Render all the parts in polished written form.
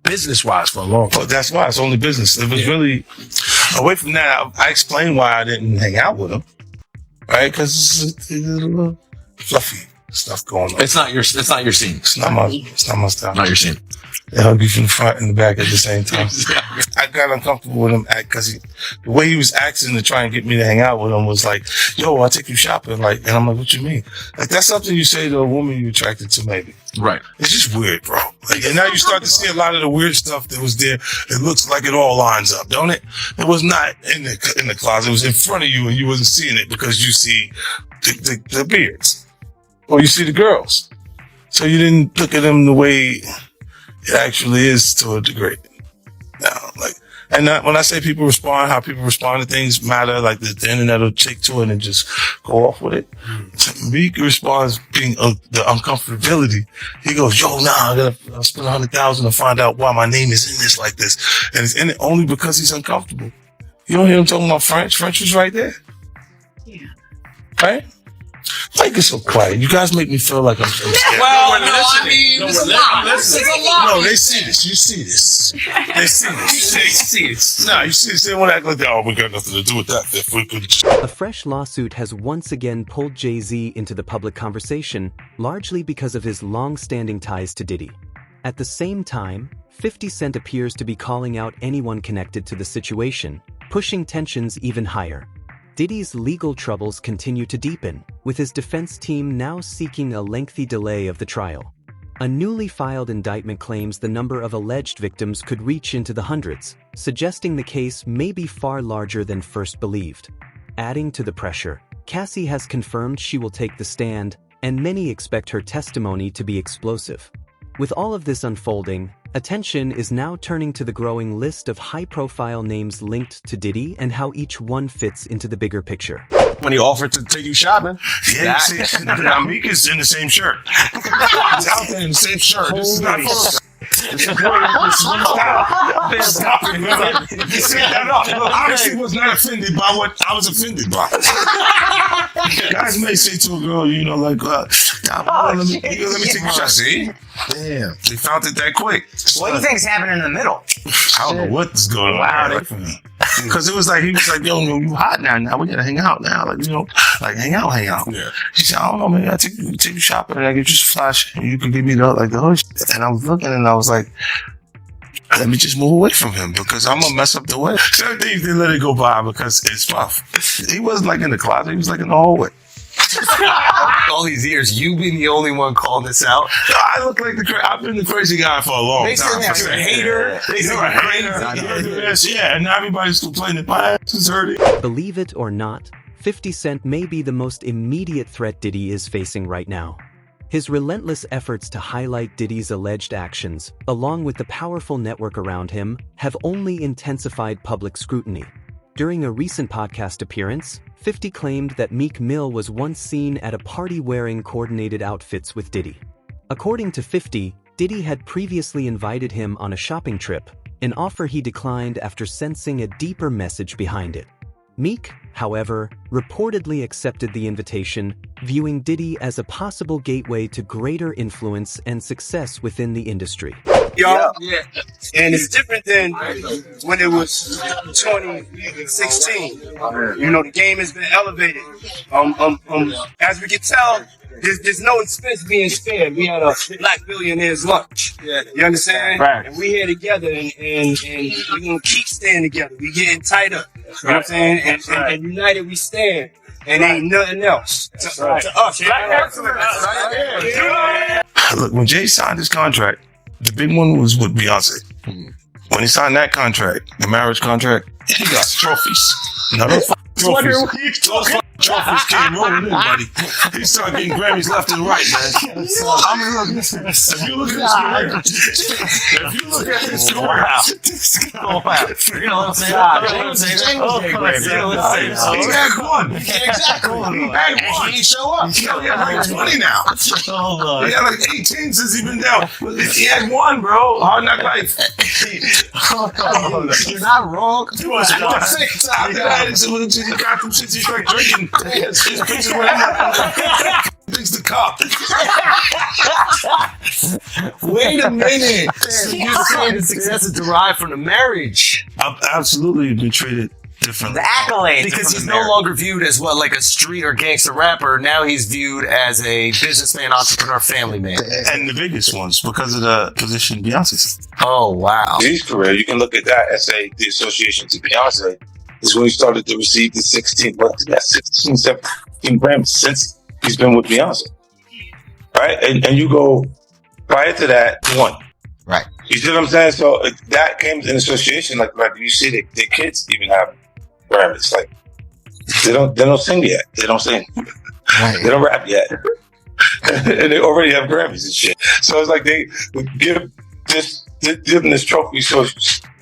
business-wise for a long time. But that's why it's only business. It was really away from that. I explained why I didn't hang out with him, right? Because it's a little fluffy stuff going on. It's not your scene. It's not my style. Not your scene. They hug you from the front and the back at the same time. I got uncomfortable with him because the way he was acting to try and get me to hang out with him was like, yo, I'll take you shopping. Like, and I'm like, what you mean? Like, that's something you say to a woman you're attracted to, maybe. Right. It's just weird, bro. Like, and now you start to see a lot of the weird stuff that was there. It looks like it all lines up, don't it? It was not in the closet. It was in front of you and you wasn't seeing it because you see the beards. Or you see the girls. So you didn't look at them the way it actually is to a degree. Now, like, and when I say people respond, how people respond to things matter, like the internet will take to it and just go off with it. Meek responds being the uncomfortability. He goes, yo, I gotta spend $100,000 to find out why my name is in this like this. And it's in it only because he's uncomfortable. You don't hear him talking about French. French was right there. Yeah. Right? Why you get so quiet? You guys make me feel like I'm so scared. Well, no, I mean, it's a lot. It's a lot. No, they see this. You see this. They see this. They see this. No, you see this. They want to act like, oh, we got nothing to do with that. If we could just... A fresh lawsuit has once again pulled Jay-Z into the public conversation, largely because of his long-standing ties to Diddy. At the same time, 50 Cent appears to be calling out anyone connected to the situation, pushing tensions even higher. Diddy's legal troubles continue to deepen, with his defense team now seeking a lengthy delay of the trial. A newly filed indictment claims the number of alleged victims could reach into the hundreds, suggesting the case may be far larger than first believed. Adding to the pressure, Cassie has confirmed she will take the stand, and many expect her testimony to be explosive. With all of this unfolding, attention is now turning to the growing list of high-profile names linked to Diddy and how each one fits into the bigger picture. When he offered to take you shopping. Yeah, you see, now Meek is in the same shirt. He's out there in the same shirt. This is not Stop it, man. You see that up. Obviously was not offended by what I was offended by. Guys may say to a girl, you know, like, let me take a shot. See? Damn. They found it that quick. What do you think's happening in the middle? I don't know what's going on. Because it was like, he was like, yo, you hot now we gotta hang out now. Like, you know, like hang out. Yeah. He said, I don't know, maybe I'll take you shopping and I get you some flash and you can give me the hood. And I was looking and I was like, let me just move away from him because I'm gonna mess up the way. Certain things they let it go by because it's rough. He wasn't like in the closet, he was like in the hallway. All these years, you being the only one calling this out. I look like I've been the crazy guy for a long time. You're a hater. You're a hater. Yeah, and now everybody's complaining. My ass is hurting. Believe it or not, 50 Cent may be the most immediate threat Diddy is facing right now. His relentless efforts to highlight Diddy's alleged actions, along with the powerful network around him, have only intensified public scrutiny. During a recent podcast appearance, 50 claimed that Meek Mill was once seen at a party wearing coordinated outfits with Diddy. According to 50, Diddy had previously invited him on a shopping trip, an offer he declined after sensing a deeper message behind it. Meek, however, reportedly accepted the invitation, viewing Diddy as a possible gateway to greater influence and success within the industry. Yeah. And it's different than when it was 2016. You know, the game has been elevated. As we can tell, there's no expense being spared. We had a Black Billionaires lunch. You understand? Right. And we here together, and we're gonna keep staying together. We getting tighter. You know what I'm saying? And united we stand. And ain't nothing else to us. Look, when Jay signed his contract, the big one was with Beyonce. When he signed that contract, the marriage contract, he got trophies. No, those trophies. Those trophies came rolling in, buddy. He started getting Grammys left and right, man. I mean, look, if you look at his career, you know what I'm saying? He had one. Exactly. He had one. He show up. He had like 20 now. He had like 18 since he's been down. He had one, bro. Hard Knock Life. You're not wrong. You got them shits you start drinking. His pictures where Big's the cop. Wait a minute. You're saying the success is derived from the marriage. I've absolutely been treated The differently. accolades. Because from he's the no marriage. longer viewed as like a street or gangster rapper. Now he's viewed as a businessman, entrepreneur, family man. And the biggest ones because of the position Beyonce's. Oh wow. His career, you can look at that and say the association to Beyonce is when he started to receive the 16 Grammys since he's been with Beyonce. Right? And you go prior to that, one. Right. You see what I'm saying? So that came in association, like you see their kids even have Grammys. Like they don't sing yet. They don't sing. Right. They don't rap yet. And they already have Grammys and shit. So it's like they would give them this trophy so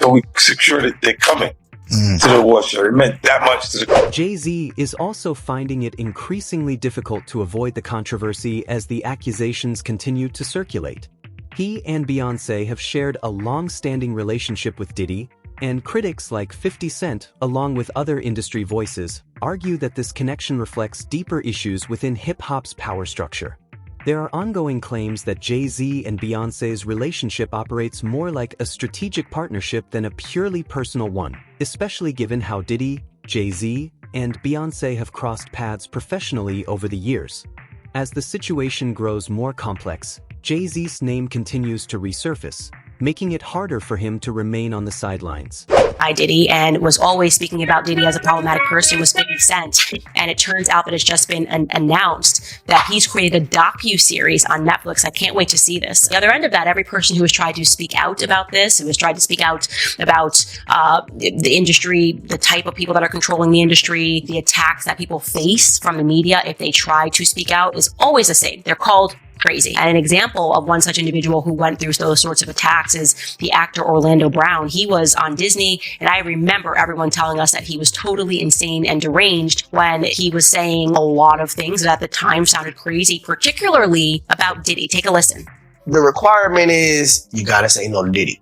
we secure that they're coming to the award show. It meant that much to the Jay-Z is also finding it increasingly difficult to avoid the controversy as the accusations continue to circulate. He and Beyoncé have shared a long-standing relationship with Diddy, and critics like 50 Cent, along with other industry voices, argue that this connection reflects deeper issues within hip-hop's power structure. There are ongoing claims that Jay-Z and Beyoncé's relationship operates more like a strategic partnership than a purely personal one, especially given how Diddy, Jay-Z, and Beyoncé have crossed paths professionally over the years. As the situation grows more complex, Jay-Z's name continues to resurface, making it harder for him to remain on the sidelines. By Diddy and was always speaking about Diddy as a problematic person was 50 Cent. And it turns out that it's just been announced that he's created a docu-series on Netflix. I can't wait to see this. The other end of that, every person who has tried to speak out about this, who has tried to speak out about the industry, the type of people that are controlling the industry, the attacks that people face from the media if they try to speak out is always the same. They're called crazy. And an example of one such individual who went through those sorts of attacks is the actor Orlando Brown. He was on Disney, and I remember everyone telling us that he was totally insane and deranged when he was saying a lot of things that at the time sounded crazy, particularly about Diddy. Take a listen. The requirement is you gotta say no to Diddy.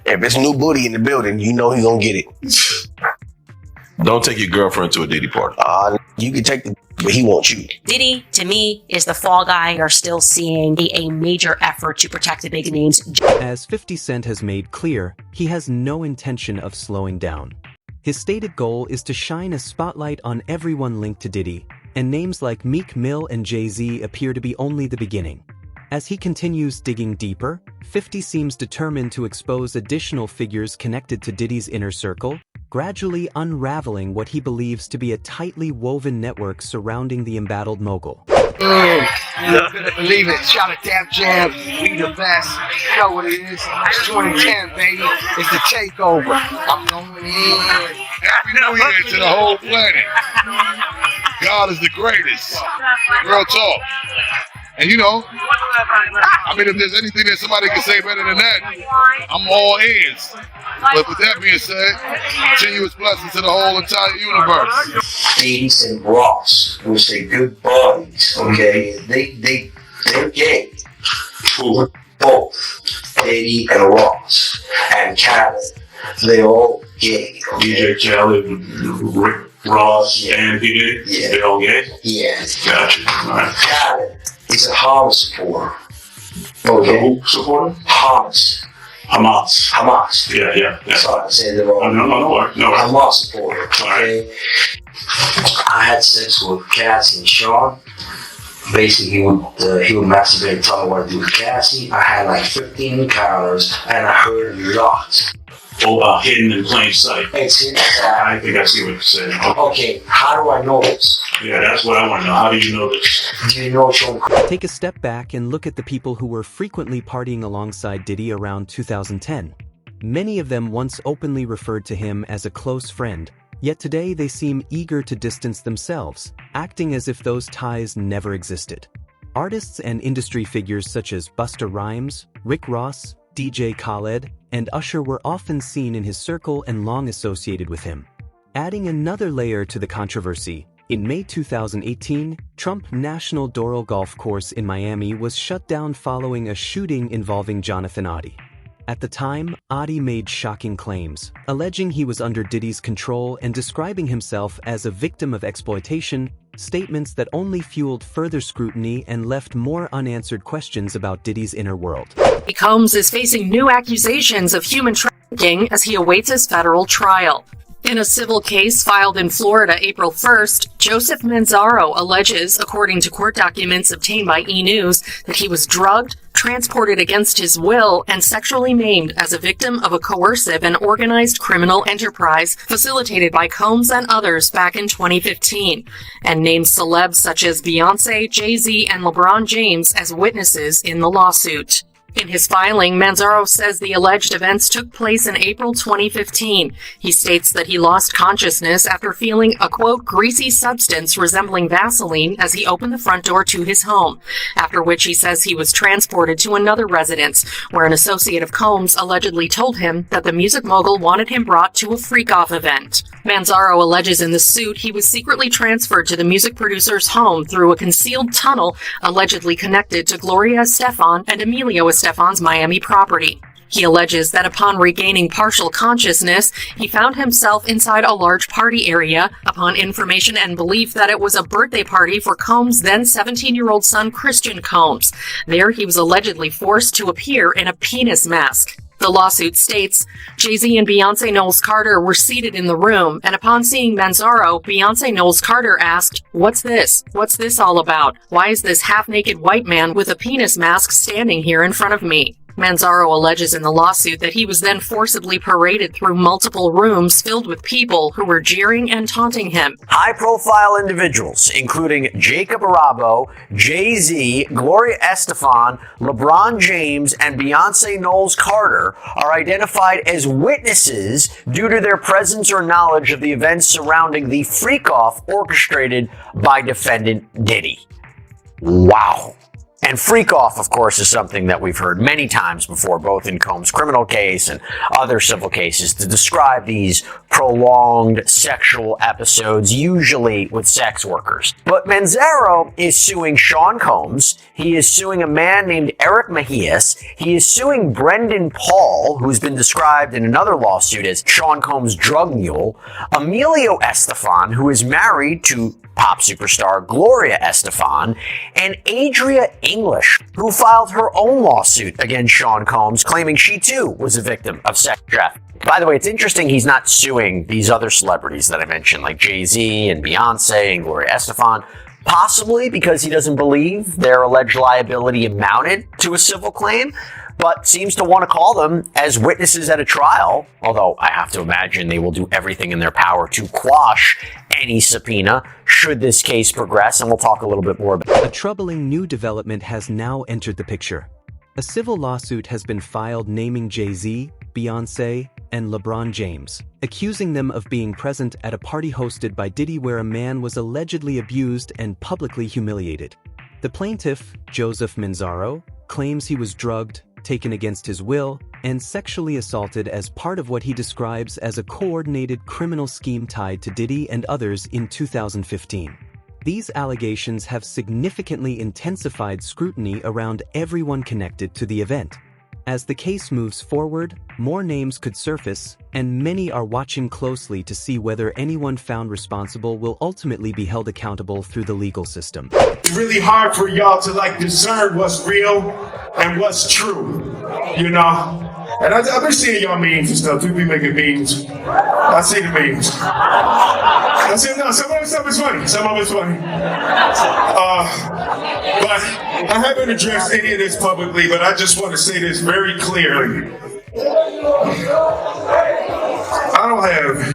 If it's new booty in the building, you know he's gonna get it. Don't take your girlfriend to a Diddy party. You can take the, but he wants you. Diddy, to me, is the fall guy. You're still seeing a major effort to protect the big names. As 50 Cent has made clear, he has no intention of slowing down. His stated goal is to shine a spotlight on everyone linked to Diddy, and names like Meek Mill and Jay-Z appear to be only the beginning. As he continues digging deeper, 50 seems determined to expose additional figures connected to Diddy's inner circle, gradually unraveling what he believes to be a tightly woven network surrounding the embattled mogul. You're not gonna believe it. Shout out Dap Jam. We the best. You know what it is. It's 2010, baby. It's the takeover. I'm going in. Happy New Year to the whole planet. God is the greatest. Real talk. And you know, I mean, if there's anything that somebody can say better than that, I'm all ears. But with that being said, continuous blessings to the whole entire universe. Ace and Ross, which say good buddies, okay? They're gay. Both Diddy and Ross and Khaled, they're all gay. Okay? DJ Khaled, Rick Ross, and Diddy, Yeah. they all gay? Yeah. Gotcha. All right. Khaled is a Hamas supporter. Okay? Who supporter? Hamas. Hamas. Yeah. Sorry, I said it wrong. No. Hamas supporter. Okay? I had sex with Cassie and Sean. Basically, he would masturbate and tell me what to do with Cassie. I had like 15 encounters, and I heard a lot. Hidden in plain sight. It's hidden. I think I see what you're saying. Okay, how do I know this? Yeah, that's what I want to know. How do you know this? Do you know Sean? Take a step back and look at the people who were frequently partying alongside Diddy around 2010. Many of them once openly referred to him as a close friend, yet today they seem eager to distance themselves, acting as if those ties never existed. Artists and industry figures such as Busta Rhymes, Rick Ross, DJ Khaled, and Usher were often seen in his circle and long associated with him. Adding another layer to the controversy, in May 2018, Trump National Doral Golf Course in Miami was shut down following a shooting involving Jonathan Oddie. At the time, Adi made shocking claims, alleging he was under Diddy's control and describing himself as a victim of exploitation, statements that only fueled further scrutiny and left more unanswered questions about Diddy's inner world. Combs is facing new accusations of human trafficking as he awaits his federal trial. In a civil case filed in Florida April 1st, Joseph Manzaro alleges, according to court documents obtained by E! News, that he was drugged, transported against his will, and sexually maimed as a victim of a coercive and organized criminal enterprise facilitated by Combs and others back in 2015, and names celebs such as Beyonce, Jay-Z, and LeBron James as witnesses in the lawsuit. In his filing, Manzaro says the alleged events took place in April 2015. He states that he lost consciousness after feeling a, quote, greasy substance resembling Vaseline as he opened the front door to his home, after which he says he was transported to another residence, where an associate of Combs allegedly told him that the music mogul wanted him brought to a freak-off event. Manzaro alleges in the suit he was secretly transferred to the music producer's home through a concealed tunnel allegedly connected to Gloria Estefan and Emilio Estefan's Miami property. He alleges that upon regaining partial consciousness, he found himself inside a large party area upon information and belief that it was a birthday party for Combs' then 17-year-old son Christian Combs. There, he was allegedly forced to appear in a penis mask. The lawsuit states, Jay-Z and Beyonce Knowles Carter were seated in the room, and upon seeing Manzaro, Beyonce Knowles Carter asked, "What's this? What's this all about? Why is this half-naked white man with a penis mask standing here in front of me?" Manzaro alleges in the lawsuit that he was then forcibly paraded through multiple rooms filled with people who were jeering and taunting him. High-profile individuals, including Jacob Arabo, Jay-Z, Gloria Estefan, LeBron James, and Beyonce Knowles Carter, are identified as witnesses due to their presence or knowledge of the events surrounding the freak-off orchestrated by defendant Diddy. Wow. And freak-off, of course, is something that we've heard many times before, both in Combs' criminal case and other civil cases, to describe these prolonged sexual episodes, usually with sex workers. But Manzaro is suing Sean Combs. He is suing a man named Eric Mejias. He is suing Brendan Paul, who's been described in another lawsuit as Sean Combs' drug mule, Emilio Estefan, who is married to pop superstar Gloria Estefan, and Adria English, who filed her own lawsuit against Sean Combs, claiming she too was a victim of sex trafficking. By the way, it's interesting he's not suing these other celebrities that I mentioned, like Jay-Z and Beyonce and Gloria Estefan, possibly because he doesn't believe their alleged liability amounted to a civil claim, but seems to want to call them as witnesses at a trial, although I have to imagine they will do everything in their power to quash any subpoena should this case progress, and we'll talk a little bit more about it. A troubling new development has now entered the picture. A civil lawsuit has been filed naming Jay-Z, Beyonce, and LeBron James, accusing them of being present at a party hosted by Diddy where a man was allegedly abused and publicly humiliated. The plaintiff, Joseph Manzaro, claims he was drugged, taken against his will, and sexually assaulted as part of what he describes as a coordinated criminal scheme tied to Diddy and others in 2015. These allegations have significantly intensified scrutiny around everyone connected to the event. As the case moves forward, more names could surface, and many are watching closely to see whether anyone found responsible will ultimately be held accountable through the legal system. It's really hard for y'all to discern what's real and what's true, you know? And I've been seeing y'all memes and stuff. People be making memes. I see the memes. I see, no, some of the stuff is funny. Some of it's funny. But I haven't addressed any of this publicly, but I just want to say this very clearly. I don't have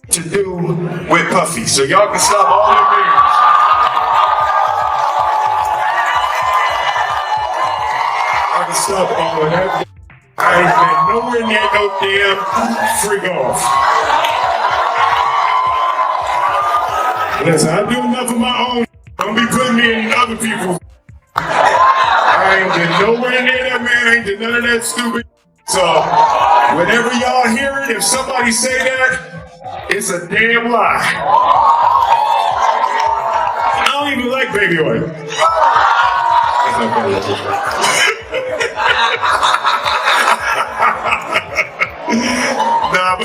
to do with Puffy, so y'all can stop all the memes. I can stop all of that. I ain't been nowhere near no damn freak off. Listen, I do enough of my own. Don't be putting me in other people's. I ain't been nowhere near that man. I ain't did none of that stupid. So, whenever y'all hear it, if somebody say that, it's a damn lie. I don't even like baby oil. I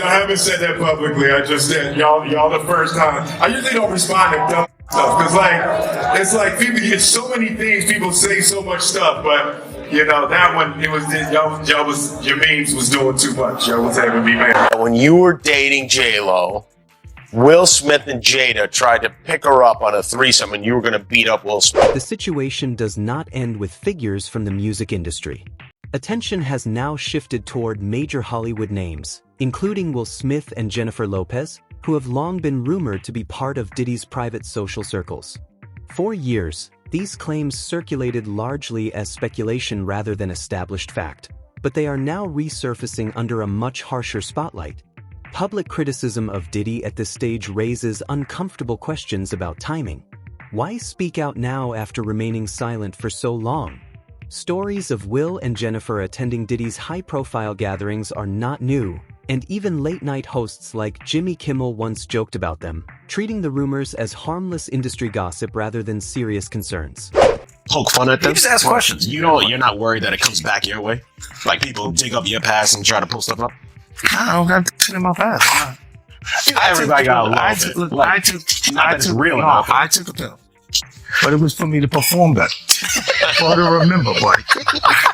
haven't said that publicly. I just said y'all the first time. I usually don't respond to dumb stuff because it's like people get so many things. People say so much stuff, but that one your memes was doing too much. Y'all was having me mad. When you were dating J-Lo, Will Smith and Jada tried to pick her up on a threesome and you were going to beat up Will Smith. The situation does not end with figures from the music industry. Attention has now shifted toward major Hollywood names, including Will Smith and Jennifer Lopez, who have long been rumored to be part of Diddy's private social circles. For years, these claims circulated largely as speculation rather than established fact, but they are now resurfacing under a much harsher spotlight. Public criticism of Diddy at this stage raises uncomfortable questions about timing. Why speak out now after remaining silent for so long? Stories of Will and Jennifer attending Diddy's high-profile gatherings are not new, and even late-night hosts like Jimmy Kimmel once joked about them, treating the rumors as harmless industry gossip rather than serious concerns. Poke fun at them? You just ask questions. You're not worried that it comes back your way? Like people dig up your past and try to pull stuff up? I don't got shit in my past. Everybody got a little bit. I took a pill. But it was for me to perform better. For her to remember, buddy.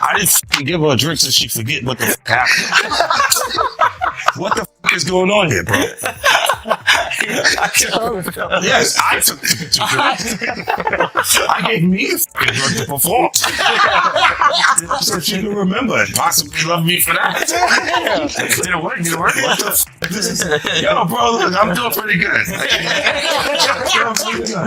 I didn't give her a drink so she forget what the happened. What the is going on here, bro? Yes, I took the drink. I gave me a drink to perform. So she can remember and possibly love me for that. Didn't work. Yo, bro, look, I'm doing pretty good.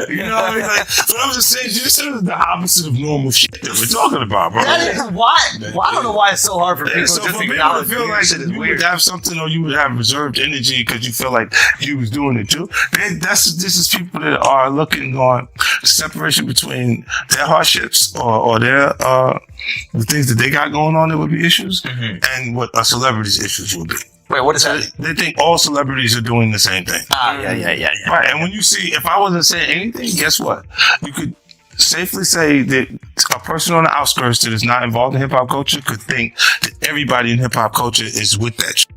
You know what I mean? But I'm just saying, this is the opposite of normal shit that we're talking about, bro. That is why. I don't know why it's so hard for people So to for just people acknowledge to feel like you would have something or you would have reserved energy because you feel like you was doing it too. This is people that are looking on separation between their hardships or their the things that they got going on that would be issues and what a celebrity's issues would be. Wait, what is that? They think all celebrities are doing the same thing. Yeah. Right, and when you see, if I wasn't saying anything, guess what? You could safely say that a person on the outskirts that is not involved in hip-hop culture could think that everybody in hip-hop culture is with that shit.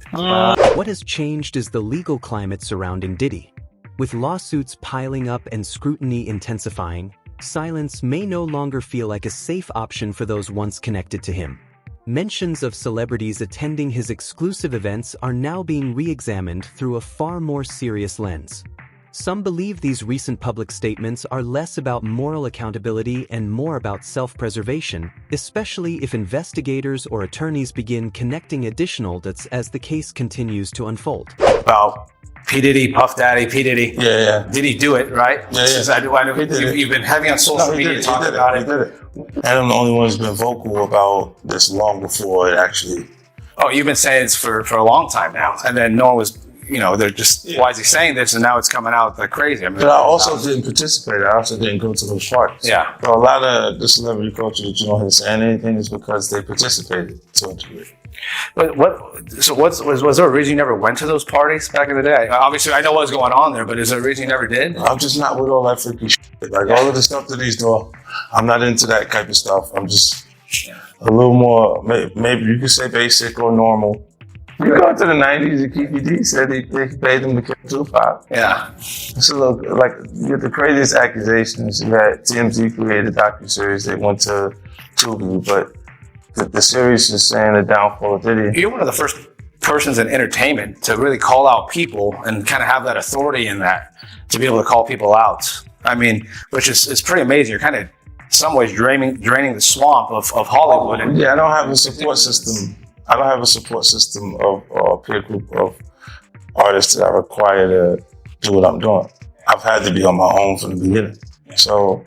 What has changed is the legal climate surrounding Diddy. With lawsuits piling up and scrutiny intensifying, silence may no longer feel like a safe option for those once connected to him. Mentions of celebrities attending his exclusive events are now being re-examined through a far more serious lens. Some believe these recent public statements are less about moral accountability and more about self-preservation, especially if investigators or attorneys begin connecting additional dots as the case continues to unfold. Well, P. Diddy, Puff Daddy, P. Diddy. Yeah. Did he do it, right? You've been heavy on social media talking about it. And I'm the only one who's been vocal about this long before it actually. Oh, you've been saying this for a long time now. And then no one was, they're just, why is he saying this? And now it's coming out like crazy. I mean, but I also didn't participate. I also didn't go to those parties. Yeah. So a lot of the celebrity culture that you don't hear saying anything is because they participated to a degree. But was there a reason you never went to those parties back in the day? Obviously, I know what was going on there, but is there a reason you never did? I'm just not with all that freaky shit. Like all of the stuff that he's doing, I'm not into that type of stuff. I'm just a little more, maybe you could say basic or normal. You go to the 90s and Kiki D said they paid him to kill Tupac. Yeah. It's a little, like, you get the craziest accusations. You had TMZ created a docuseries. They went to Tubi, but the series is saying the downfall of Diddy. You're one of the first persons in entertainment to really call out people and kind of have that authority in that, to be able to call people out. I mean, which is pretty amazing. You're kind of, in some ways, draining the swamp of Hollywood. And yeah, I don't have a support system. I don't have a support system of peer group of artists that I require to do what I'm doing. I've had to be on my own from the beginning. So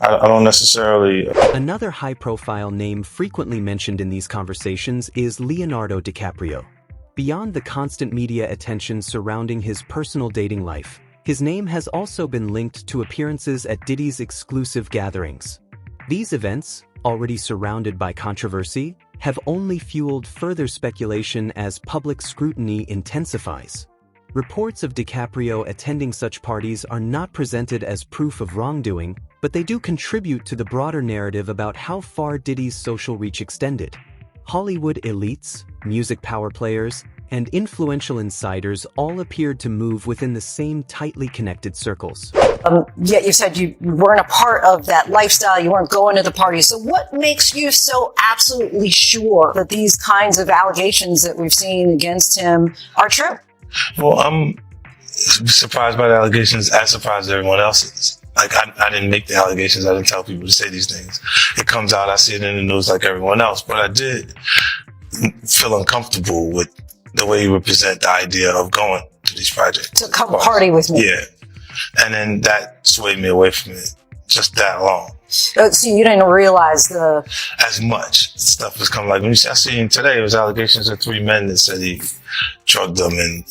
I don't necessarily. Another high-profile name frequently mentioned in these conversations is Leonardo DiCaprio. Beyond the constant media attention surrounding his personal dating life, his name has also been linked to appearances at Diddy's exclusive gatherings. These events, already surrounded by controversy, have only fueled further speculation as public scrutiny intensifies. Reports of DiCaprio attending such parties are not presented as proof of wrongdoing, but they do contribute to the broader narrative about how far Diddy's social reach extended. Hollywood elites, music power players, and influential insiders all appeared to move within the same tightly connected circles. Yet you said you weren't a part of that lifestyle, you weren't going to the parties. So what makes you so absolutely sure that these kinds of allegations that we've seen against him are true? Well, I'm surprised by the allegations, as surprised as everyone else is. Like, I didn't make the allegations. I didn't tell people to say these things. It comes out, I see it in the news like everyone else. But I did feel uncomfortable with the way he would present the idea of going to these projects. To come party with me. Yeah. And then that swayed me away from it just that long. So you didn't realize as much stuff was coming. Like, when I seen today, it was allegations of 3 men that said he drugged them, and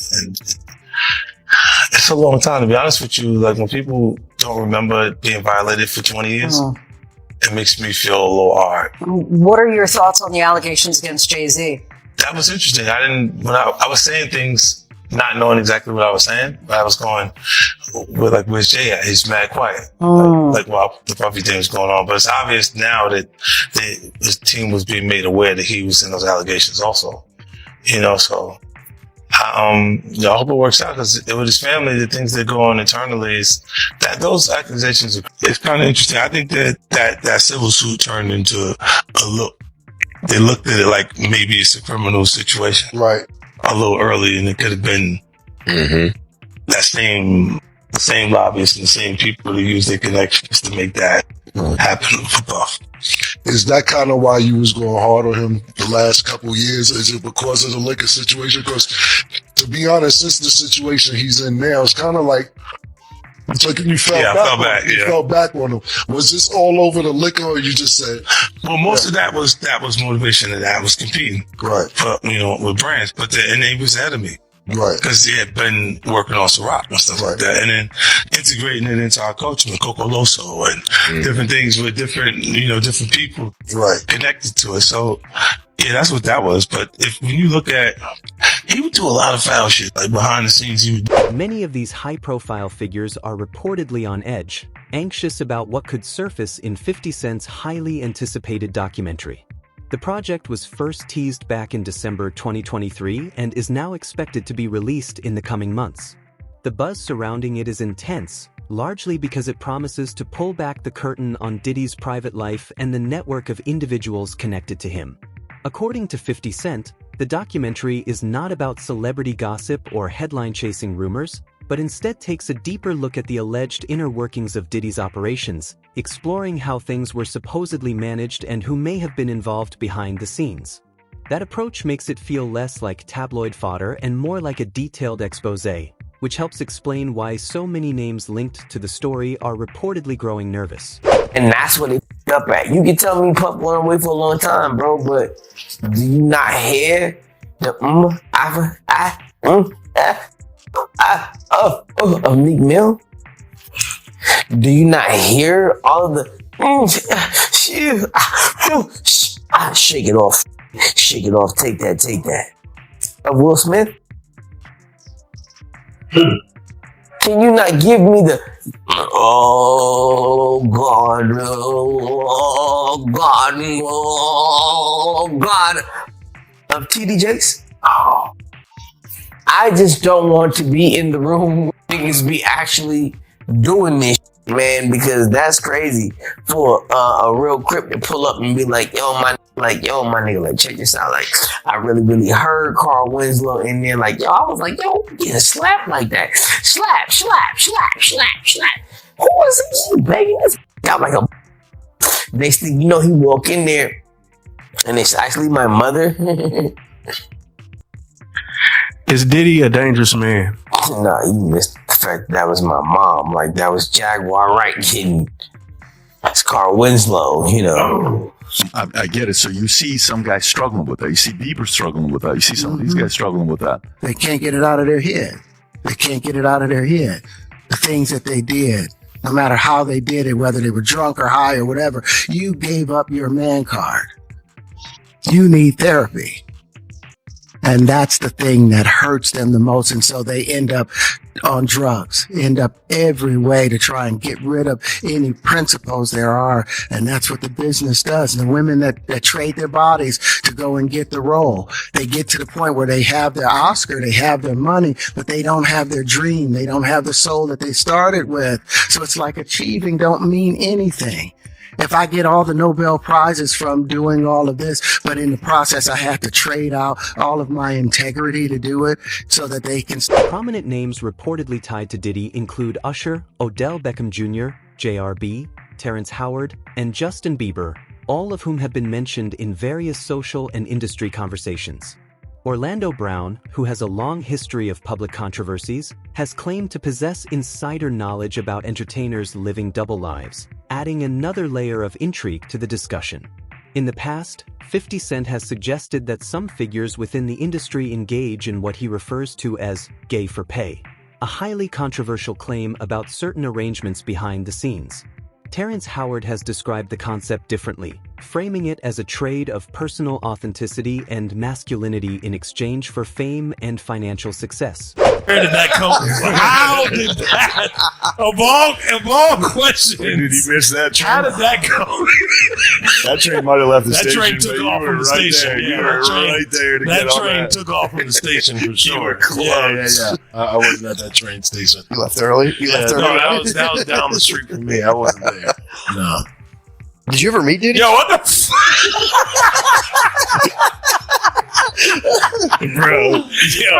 it's a long time, to be honest with you. Like, when people don't remember being violated for 20 years, it makes me feel a little hard. What are your thoughts on the allegations against Jay-Z? That was interesting. When I was saying things, not knowing exactly what I was saying, but I was going, where's Jay at? He's mad quiet. Like, while the Puffy thing was going on. But it's obvious now that his team was being made aware that he was in those allegations also. So I hope it works out, because with his family, the things that go on internally is that those accusations, it's kind of interesting. I think that civil suit turned into a look. They looked at it like maybe it's a criminal situation. Right. A little early, and it could have been the same lobbyists and the same people who use their connections to make that happen for Puff. Is that kind of why you was going hard on him the last couple of years? Is it because of the liquor situation? Because, to be honest, since the situation he's in now, it's kind of like, it's like you fell back on him. Was this all over the liquor, or you just said? Well, most of that was motivation, and that was competing, right? For, with brands, and he was ahead of me, right? Because he had been working on Ciroc and stuff like that, and then integrating it into our culture with Coco Loso and different things with different people, right, connected to it. So yeah, that's what that was. But when you look at, he would do a lot of foul shit, like behind the scenes. Many of these high-profile figures are reportedly on edge, anxious about what could surface in 50 Cent's highly anticipated documentary. The project was first teased back in December 2023 and is now expected to be released in the coming months. The buzz surrounding it is intense, largely because it promises to pull back the curtain on Diddy's private life and the network of individuals connected to him. According to 50 Cent, the documentary is not about celebrity gossip or headline-chasing rumors, but instead takes a deeper look at the alleged inner workings of Diddy's operations, exploring how things were supposedly managed and who may have been involved behind the scenes. That approach makes it feel less like tabloid fodder and more like a detailed exposé, which helps explain why so many names linked to the story are reportedly growing nervous. And that's what it up at. You can tell me Puff went away for a long time, bro, but do you not hear the of Meek Mill? Do you not hear all of the shake it off, take that of Will Smith? Can you not give me the oh God of TD Jakes? Oh. I just don't want to be in the room where niggas be actually doing this shit, man, because that's crazy for a real crip to pull up and be like, yo, my nigga, like, check this out. Like, I really heard Carl Winslow in there. Like, yo, I was like, yo, getting slapped like that. Slap. Who was he begging this out like a next thing you know, he walk in there and it's actually my mother. Is Diddy a dangerous man? No, you missed the fact that was my mom. Like, that was Jaguar Wright kidding. That's Carl Winslow, I get it. So you see some guys struggling with that. You see Bieber struggling with that. You see some of these guys struggling with that. They can't get it out of their head. The things that they did, no matter how they did it, whether they were drunk or high or whatever, you gave up your man card. You need therapy. And that's the thing that hurts them the most. And so they end up on drugs, end up every way to try and get rid of any principles there are. And that's what the business does. And the women that trade their bodies to go and get the role, they get to the point where they have their Oscar, they have their money, but they don't have their dream. They don't have the soul that they started with. So it's like achieving don't mean anything. If I get all the Nobel Prizes from doing all of this, but in the process I have to trade out all of my integrity to do it so that they can... Prominent names reportedly tied to Diddy include Usher, Odell Beckham Jr., JRB, Terrence Howard, and Justin Bieber, all of whom have been mentioned in various social and industry conversations. Orlando Brown, who has a long history of public controversies, has claimed to possess insider knowledge about entertainers living double lives, adding another layer of intrigue to the discussion. In the past, 50 Cent has suggested that some figures within the industry engage in what he refers to as gay for pay, a highly controversial claim about certain arrangements behind the scenes. Terrence Howard has described the concept differently, framing it as a trade of personal authenticity and masculinity in exchange for fame and financial success. Where did that come from? How did that? Of all questions. When did he miss that train? How did that go? That train might have left the That station. train took but off you from were the right station. there. Yeah, You were right there to that get on train that. took off from the station for sure. You were close. Yeah. I wasn't at that train station. You left early? You left early? No, that was down the street from me. I wasn't there. No. Did you ever meet Diddy? Yo, what the Bro, yo.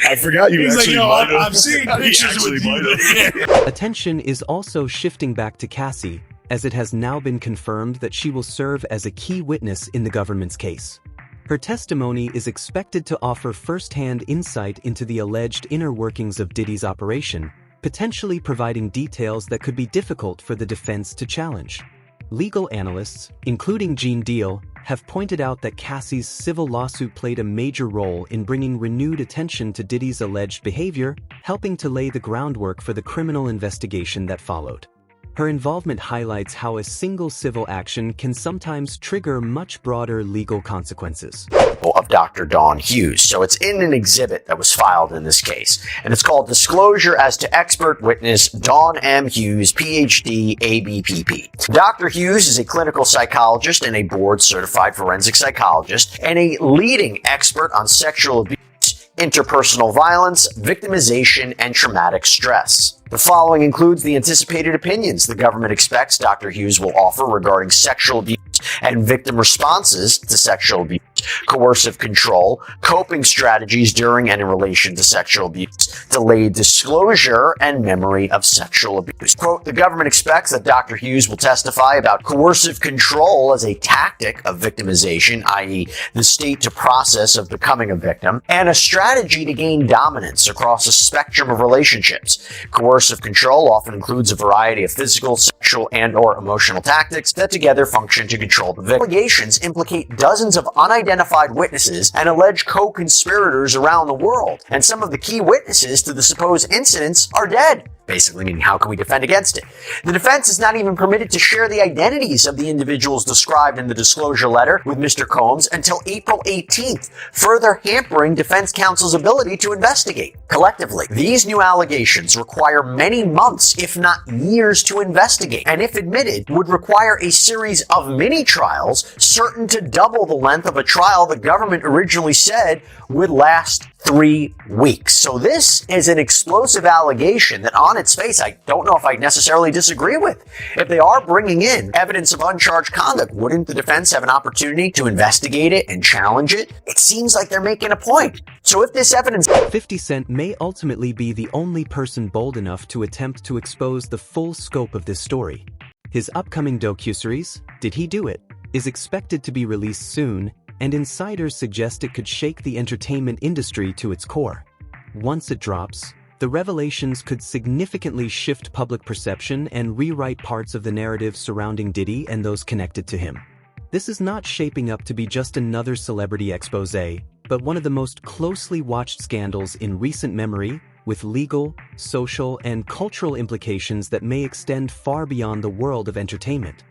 I forgot you He's actually like, yo, might have. I've seen pictures with you. Attention is also shifting back to Cassie, as it has now been confirmed that she will serve as a key witness in the government's case. Her testimony is expected to offer first-hand insight into the alleged inner workings of Diddy's operation, potentially providing details that could be difficult for the defense to challenge. Legal analysts, including Gene Deal, have pointed out that Cassie's civil lawsuit played a major role in bringing renewed attention to Diddy's alleged behavior, helping to lay the groundwork for the criminal investigation that followed. Her involvement highlights how a single civil action can sometimes trigger much broader legal consequences. Of Dr. Dawn Hughes. So it's in an exhibit that was filed in this case, and it's called Disclosure as to Expert Witness Dawn M. Hughes, PhD, ABPP. Dr. Hughes is a clinical psychologist and a board-certified forensic psychologist, and a leading expert on sexual abuse, interpersonal violence, victimization, and traumatic stress. The following includes the anticipated opinions the government expects Dr. Hughes will offer regarding sexual abuse and victim responses to sexual abuse, coercive control, coping strategies during and in relation to sexual abuse, delayed disclosure, and memory of sexual abuse. Quote, the government expects that Dr. Hughes will testify about coercive control as a tactic of victimization, i.e. the state to process of becoming a victim, and a strategy to gain dominance across a spectrum of relationships. Coercive control often includes a variety of physical, sexual, and/or emotional tactics that together function to control the victim. Allegations implicate dozens of unidentified witnesses and alleged co-conspirators around the world, and some of the key witnesses to the supposed incidents are dead. Basically meaning, how can we defend against it? The defense is not even permitted to share the identities of the individuals described in the disclosure letter with Mr. Combs until April 18th, further hampering defense counsel's ability to investigate. Collectively, these new allegations require many months, if not years, to investigate, and if admitted, would require a series of mini-trials certain to double the length of a trial the government originally said would last 3 weeks. So this is an explosive allegation that on its face, I don't know if I necessarily disagree with. If they are bringing in evidence of uncharged conduct, wouldn't the defense have an opportunity to investigate it and challenge it? It seems like they're making a point. So if this evidence... 50 Cent may ultimately be the only person bold enough to attempt to expose the full scope of this story. His upcoming docuseries, Did He Do It?, is expected to be released soon, and insiders suggest it could shake the entertainment industry to its core. Once it drops, the revelations could significantly shift public perception and rewrite parts of the narrative surrounding Diddy and those connected to him. This is not shaping up to be just another celebrity expose, but one of the most closely watched scandals in recent memory, with legal, social, and cultural implications that may extend far beyond the world of entertainment.